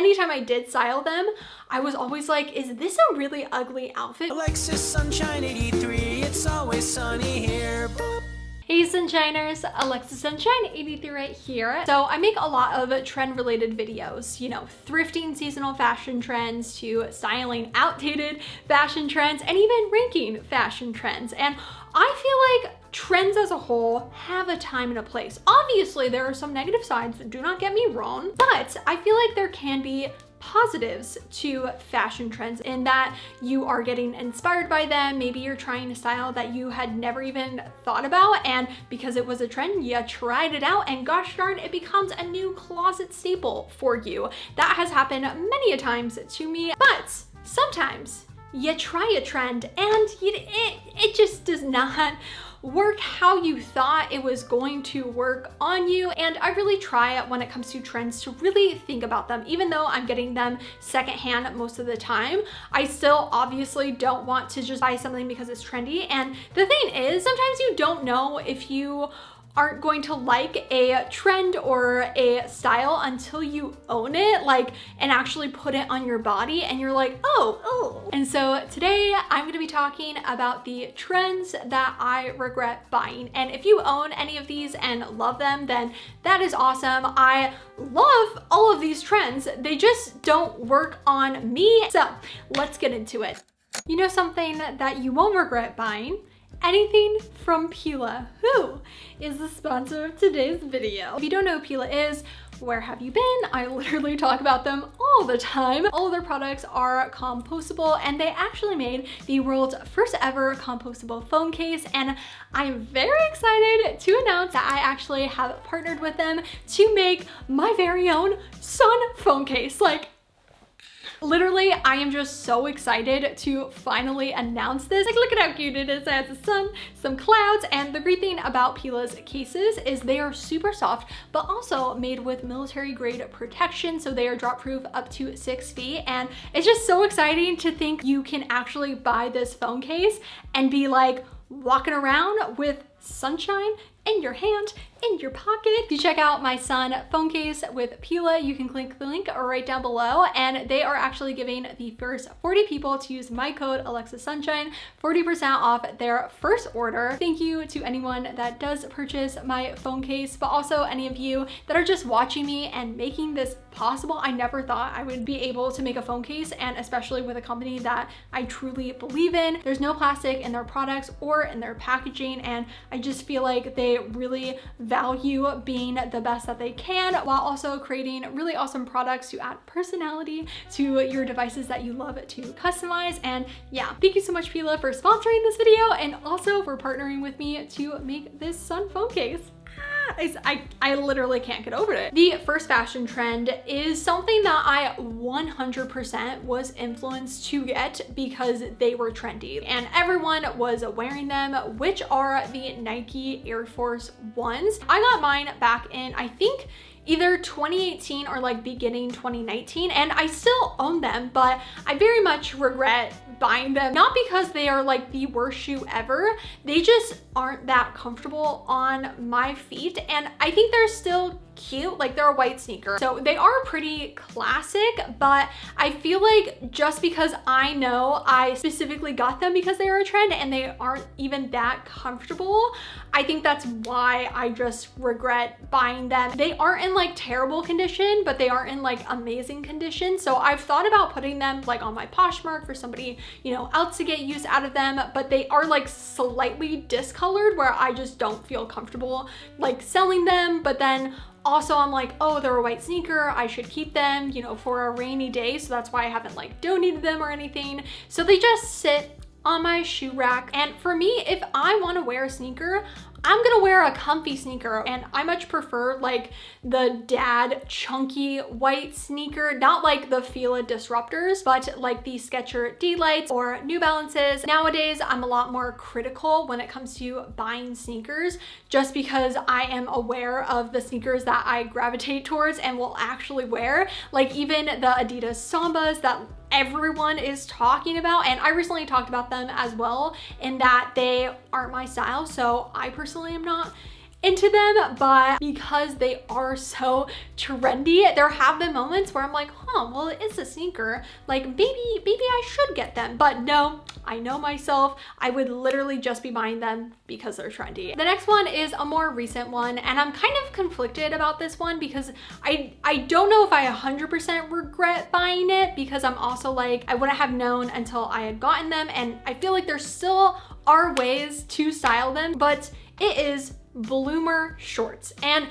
anytime I did style them, I was always like, is this a really ugly outfit? Alexis Sunshine 83, it's always sunny here. Boop. Hey Sunshiners, Alexis Sunshine 83 right here. So I make a lot of trend related videos, you know, thrifting seasonal fashion trends to styling outdated fashion trends and even ranking fashion trends. And I feel like trends as a whole have a time and a place. Obviously there are some negative sides, do not get me wrong, but I feel like there can be positives to fashion trends in that you are getting inspired by them. Maybe you're trying a style that you had never even thought about, and because it was a trend, you tried it out, and gosh darn, it becomes a new closet staple for you. That has happened many a times to me, but sometimes you try a trend and it just does not work how you thought it was going to work on you. And I really try when it comes to trends to really think about them. Even though I'm getting them secondhand most of the time, I still obviously don't want to just buy something because it's trendy. And the thing is, sometimes you don't know if you aren't going to like a trend or a style until you own it, like, and actually put it on your body and you're like, oh. And so today I'm gonna be talking about the trends that I regret buying. And if you own any of these and love them, then that is awesome. I love all of these trends. They just don't work on me. So let's get into it. You know something that you won't regret buying? Anything from Pela, who is the sponsor of today's video. If you don't know who Pela is, where have you been? I literally talk about them all the time. All of their products are compostable, and they actually made the world's first ever compostable phone case, and I'm very excited to announce that I actually have partnered with them to make my very own sun phone case. Like, literally, I am just so excited to finally announce this. Like, look at how cute it is. It has the sun, some clouds, and the great thing about Pela's cases is they are super soft, but also made with military grade protection. So they are drop proof up to 6 feet. And it's just so exciting to think you can actually buy this phone case and be like walking around with sunshine in your hand, in your pocket. If you check out my sun phone case with Pela, you can click the link right down below, and they are actually giving the first 40 people to use my code Alexis Sunshine 40% off their first order. Thank you to anyone that does purchase my phone case, but also any of you that are just watching me and making this possible. I never thought I would be able to make a phone case, and especially with a company that I truly believe in. There's no plastic in their products or in their packaging, and I just feel like they really value being the best that they can while also creating really awesome products to add personality to your devices that you love to customize. And yeah, thank you so much Pela for sponsoring this video and also for partnering with me to make this sun phone case. I literally can't get over it. The first fashion trend is something that I 100% was influenced to get because they were trendy and everyone was wearing them, which are the Nike Air Force Ones. I got mine back in, I think, either 2018 or like beginning 2019, and I still own them, but I very much regret buying them. Not because they are like the worst shoe ever, they just aren't that comfortable on my feet, and I think they're still cute. Like, they're a white sneaker, so they are pretty classic, but I feel like just because I know I specifically got them because they are a trend and they aren't even that comfortable, I think that's why I just regret buying them. They aren't in like terrible condition, but they aren't in like amazing condition. So I've thought about putting them like on my Poshmark for somebody, you know, else to get use out of them, but they are like slightly discolored where I just don't feel comfortable like selling them. But then also I'm like, oh, they're a white sneaker, I should keep them, you know, for a rainy day. So that's why I haven't like donated them or anything. So they just sit on my shoe rack. And for me, if I want to wear a sneaker, I'm gonna wear a comfy sneaker, and I much prefer like the dad chunky white sneaker, not like the Pela Disruptors, but like the Skechers D-Lights or New Balances. Nowadays, I'm a lot more critical when it comes to buying sneakers, just because I am aware of the sneakers that I gravitate towards and will actually wear. Like even the Adidas Sambas that everyone is talking about, and I recently talked about them as well, in that they aren't my style, so I personally am not into them, but because they are so trendy, there have been moments where I'm like, huh, well, it is a sneaker. Like maybe I should get them. But no, I know myself. I would literally just be buying them because they're trendy. The next one is a more recent one, and I'm kind of conflicted about this one because I don't know if I 100% regret buying it, because I'm also like, I wouldn't have known until I had gotten them, and I feel like there still are ways to style them, but it is bloomer shorts. And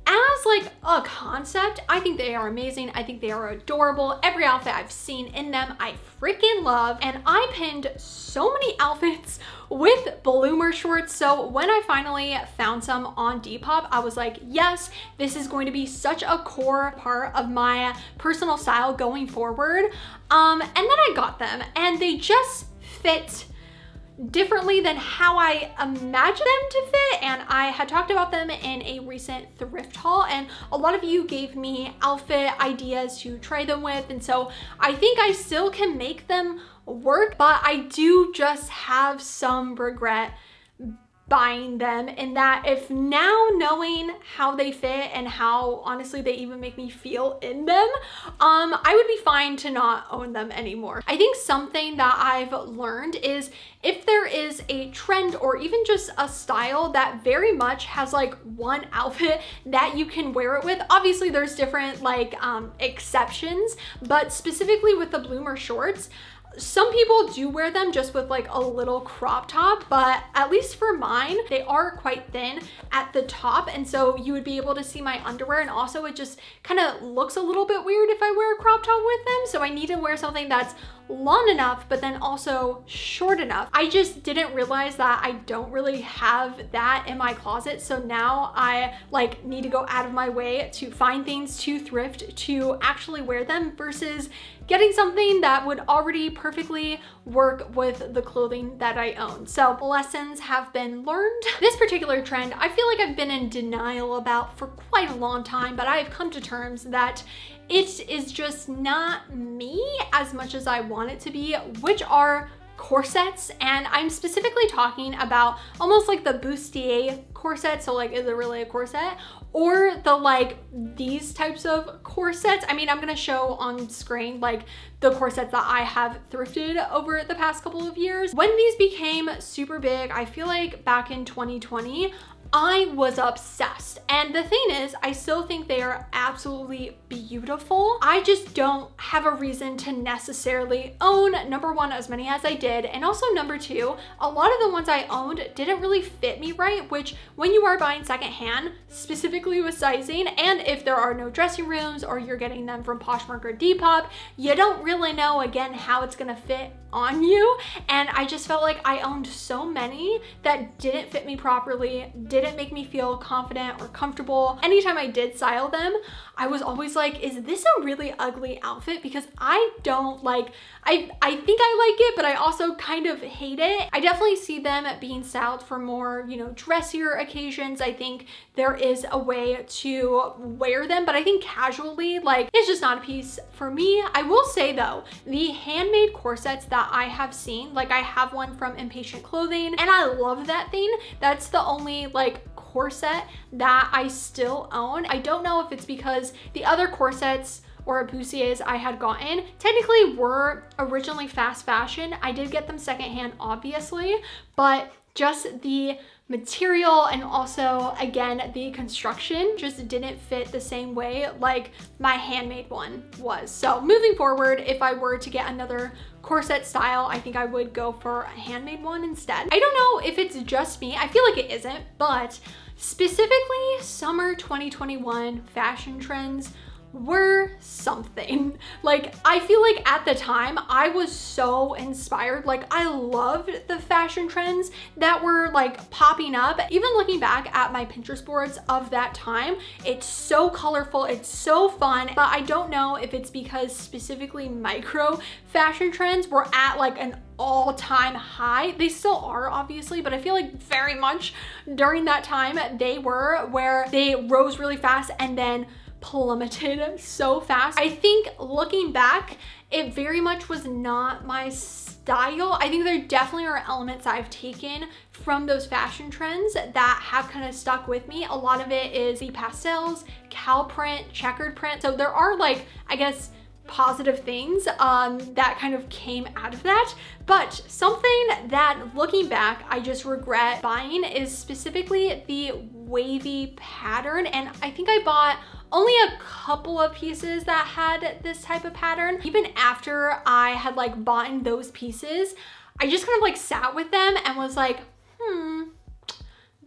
as like a concept, I think they are amazing. I think they are adorable. Every outfit I've seen in them, I freaking love. And I pinned so many outfits with bloomer shorts. So when I finally found some on Depop, I was like, yes, this is going to be such a core part of my personal style going forward. And then I got them and they just fit differently than how I imagined them to fit. And I had talked about them in a recent thrift haul, and a lot of you gave me outfit ideas to try them with, and so I think I still can make them work, but I do just have some regret buying them, in that if now knowing how they fit and how honestly they even make me feel in them, I would be fine to not own them anymore. I think something that I've learned is if there is a trend or even just a style that very much has like one outfit that you can wear it with, obviously there's different like exceptions, but specifically with the bloomer shorts, some people do wear them just with like a little crop top, but at least for mine, they are quite thin at the top. And so you would be able to see my underwear, and also it just kind of looks a little bit weird if I wear a crop top with them. So I need to wear something that's long enough, but then also short enough. I just didn't realize that I don't really have that in my closet. So now I like need to go out of my way to find things to thrift to actually wear them, versus getting something that would already perfectly work with the clothing that I own. So lessons have been learned. This particular trend, I feel like I've been in denial about for quite a long time, but I've come to terms that it is just not me as much as I want it to be, which are corsets. And I'm specifically talking about almost like the bustier corset. So like, is it really a corset? Or the like these types of corsets. I mean, I'm gonna show on screen like the corsets that I have thrifted over the past couple of years. When these became super big, I feel like back in 2020, I was obsessed. And the thing is, I still think they are absolutely beautiful. I just don't have a reason to necessarily own, number one, as many as I did. And also number two, a lot of the ones I owned didn't really fit me right, which when you are buying secondhand, specifically with sizing, and if there are no dressing rooms or you're getting them from Poshmark or Depop, you don't really know, again, how it's gonna fit on you. And I just felt like I owned so many that didn't fit me properly, didn't make me feel confident or comfortable. Anytime I did style them, I was always like, is this a really ugly outfit? Because I don't like, I think I like it, but I also kind of hate it. I definitely see them being styled for more, you know, dressier occasions. I think there is a way to wear them, but I think casually, like, it's just not a piece for me. I will say though, the handmade corsets that I have seen, like I have one from Impatient Clothing and I love that thing. That's the only like corset that I still own. I don't know if it's because the other corsets or bustiers I had gotten technically were originally fast fashion. I did get them secondhand, obviously, but just the material and also, again, the construction just didn't fit the same way like my handmade one was. So moving forward, if I were to get another corset style, I think I would go for a handmade one instead. I don't know if it's just me. I feel like it isn't, but specifically summer 2021 fashion trends were something. Like, I feel like at the time I was so inspired. Like, I loved the fashion trends that were like popping up. Even looking back at my Pinterest boards of that time, it's so colorful, it's so fun, but I don't know if it's because specifically micro fashion trends were at like an all-time high. They still are, obviously, but I feel like very much during that time they were, where they rose really fast and then plummeted so fast. I think looking back, it very much was not my style, I think there definitely are elements I've taken from those fashion trends that have kind of stuck with me. A lot of it is the pastels, cow print, checkered print. So there are like, I guess, positive things that kind of came out of that. But something that looking back, I just regret buying is specifically the wavy pattern. And I think I bought only a couple of pieces that had this type of pattern. Even after I had like bought those pieces, I just kind of like sat with them and was like,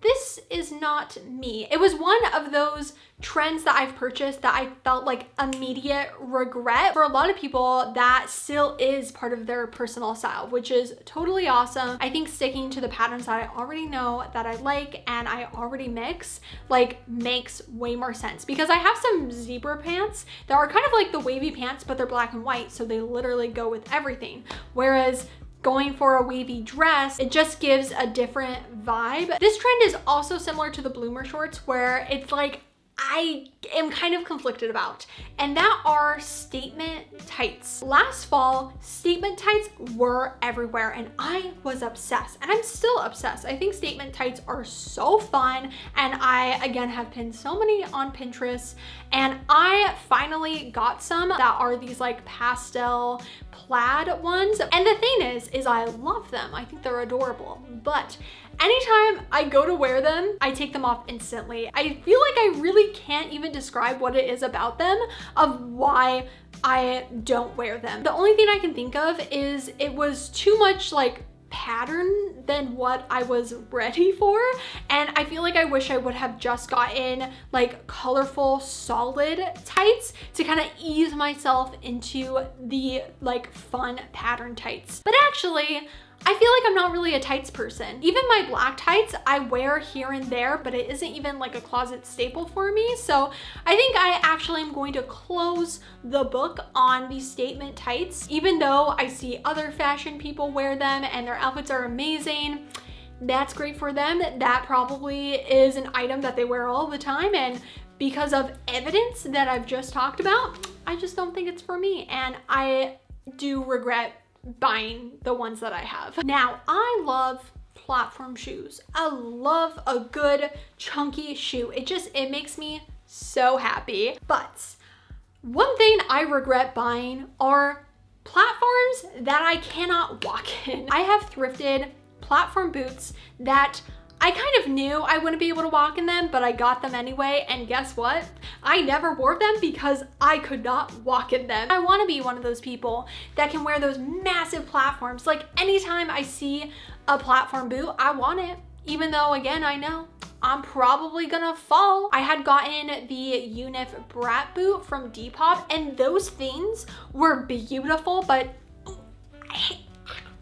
this is not me. It was one of those trends that I've purchased that I felt like immediate regret. For a lot of people, that still is part of their personal style, which is totally awesome. I think sticking to the patterns that I already know that I like and I already mix, like, makes way more sense, because I have some zebra pants that are kind of like the wavy pants, but they're black and white, so they literally go with everything. Whereas going for a wavy dress, it just gives a different vibe. This trend is also similar to the bloomer shorts, where it's like, I am kind of conflicted about, and that are statement tights. Last fall, statement tights were everywhere and I was obsessed, and I'm still obsessed. I think statement tights are so fun, and I, again, have pinned so many on Pinterest, and I finally got some that are these like pastel plaid ones. And the thing is I love them. I think they're adorable, but anytime I go to wear them, I take them off instantly. I feel like I really can't even describe what it is about them of why I don't wear them. The only thing I can think of is it was too much like pattern than what I was ready for, and I feel like I wish I would have just gotten like colorful solid tights to kind of ease myself into the like fun pattern tights. But actually, I feel like I'm not really a tights person. Even my black tights I wear here and there, but it isn't even like a closet staple for me. So I think I actually am going to close the book on these statement tights. Even though I see other fashion people wear them and their outfits are amazing, that's great for them. That probably is an item that they wear all the time, and because of evidence that I've just talked about, I just don't think it's for me, and I do regret buying the ones that I have. Now, I love platform shoes. I love a good chunky shoe. It makes me so happy. But one thing I regret buying are platforms that I cannot walk in. I have thrifted platform boots that I kind of knew I wouldn't be able to walk in them, but I got them anyway, and guess what? I never wore them because I could not walk in them. I want to be one of those people that can wear those massive platforms. Like, anytime I see a platform boot, I want it, even though, again, I know I'm probably gonna fall. I had gotten the Unif Brat boot from Depop, and those things were beautiful, but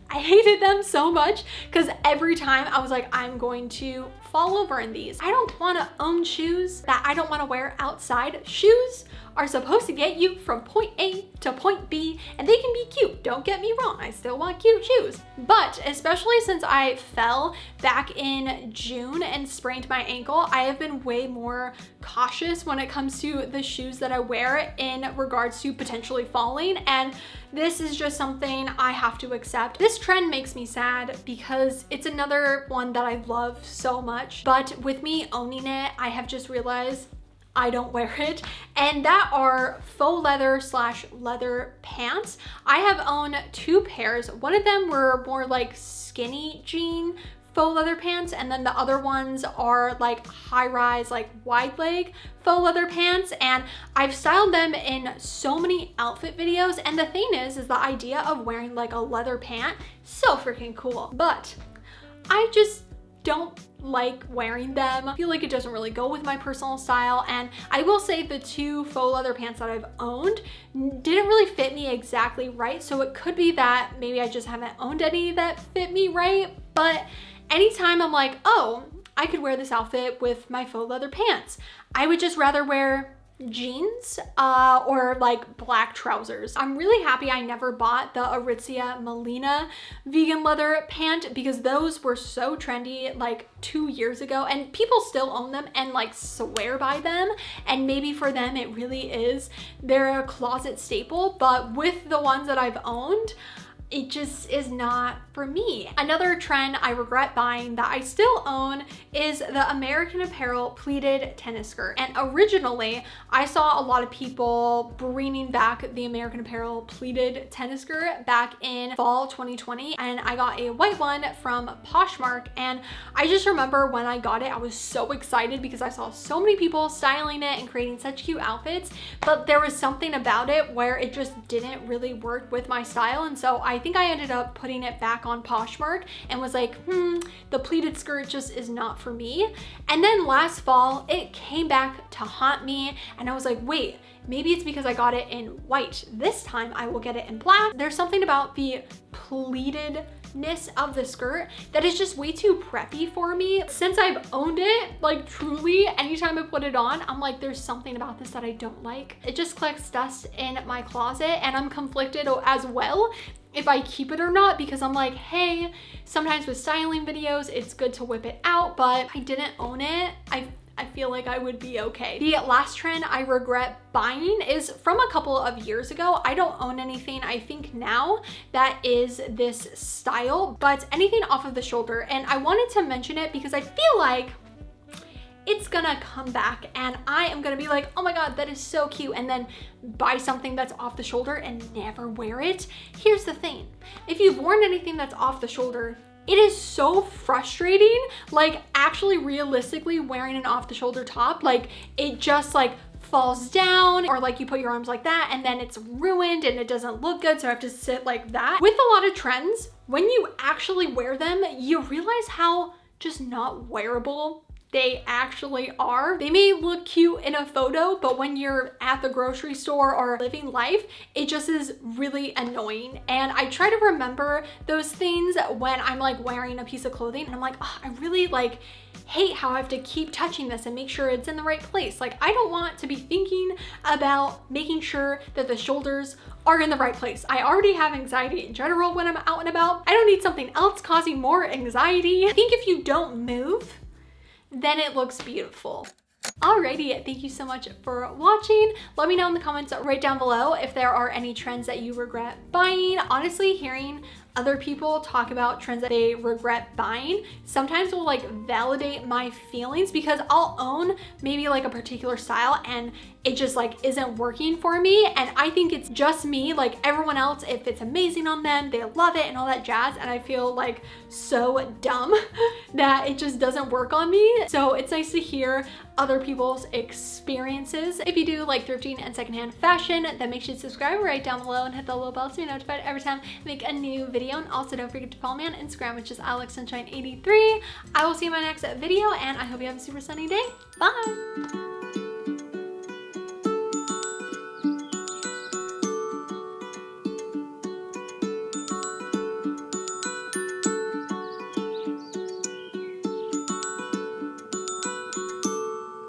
I hated them so much because every time I was like, I'm going to fall over in these. I don't want to own shoes that I don't want to wear outside. Shoes are supposed to get you from point A to point B, and they can be cute. Don't get me wrong, I still want cute shoes. But especially since I fell back in June and sprained my ankle, I have been way more cautious when it comes to the shoes that I wear in regards to potentially falling, and this is just something I have to accept. This trend makes me sad because it's another one that I love so much, but with me owning it, I have just realized I don't wear it, and that are faux leather / leather pants. I have owned 2 pairs. One of them were more like skinny jean faux leather pants, and then the other ones are like high-rise, like wide leg faux leather pants, and I've styled them in so many outfit videos. And the thing is the idea of wearing like a leather pant, so freaking cool, but I just don't like wearing them. I feel like it doesn't really go with my personal style, and I will say the 2 faux leather pants that I've owned didn't really fit me exactly right, so it could be that maybe I just haven't owned any that fit me right. But anytime I'm like, oh, I could wear this outfit with my faux leather pants, I would just rather wear jeans or like black trousers. I'm really happy I never bought the Aritzia Melina vegan leather pant because those were so trendy like 2 years ago, and people still own them and like swear by them, and maybe for them it really is, they're a closet staple. But with the ones that I've owned, it just is not for me. Another trend I regret buying that I still own is the American Apparel pleated tennis skirt. And originally, I saw a lot of people bringing back the American Apparel pleated tennis skirt back in fall 2020. And I got a white one from Poshmark. And I just remember when I got it, I was so excited because I saw so many people styling it and creating such cute outfits. But there was something about it where it just didn't really work with my style. And so I think I ended up putting it back on Poshmark and was like, the pleated skirt just is not for me. And then last fall, it came back to haunt me. And I was like, wait, maybe it's because I got it in white. This time I will get it in black. There's something about the pleatedness of the skirt that is just way too preppy for me. Since I've owned it, like truly, anytime I put it on, I'm like, there's something about this that I don't like. It just collects dust in my closet, and I'm conflicted as well if I keep it or not, because I'm like, hey, sometimes with styling videos, it's good to whip it out, but if I didn't own it, I feel like I would be okay. The last trend I regret buying is from a couple of years ago. I don't own anything, I think now, that is this style, but anything off of the shoulder. And I wanted to mention it because I feel like it's gonna come back and I am gonna be like, oh my God, that is so cute, and then buy something that's off the shoulder and never wear it. Here's the thing, if you've worn anything that's off the shoulder, it is so frustrating, like actually realistically wearing an off the shoulder top, like it just like falls down, or like you put your arms like that and then it's ruined and it doesn't look good, so I have to sit like that. With a lot of trends, when you actually wear them, you realize how just not wearable they actually are. They may look cute in a photo, but when you're at the grocery store or living life, it just is really annoying. And I try to remember those things when I'm like wearing a piece of clothing and I'm like, oh, I really like hate how I have to keep touching this and make sure it's in the right place. Like I don't want to be thinking about making sure that the shoulders are in the right place. I already have anxiety in general when I'm out and about. I don't need something else causing more anxiety. I think if you don't move, then it looks beautiful. Alrighty, thank you so much for watching. Let me know in the comments right down below if there are any trends that you regret buying. Honestly, hearing other people talk about trends that they regret buying sometimes will like validate my feelings, because I'll own maybe like a particular style and it just like isn't working for me, and I think it's just me. Like everyone else, if it's amazing on them, they love it and all that jazz, and I feel like so dumb that it just doesn't work on me. So it's nice to hear other people's experiences. If you do like thrifting and secondhand fashion, then make sure to subscribe right down below and hit the little bell to be notified every time I make a new video. And also don't forget to follow me on Instagram, which is AlexSunshine83. I will see you in my next video, and I hope you have a super sunny day. Bye!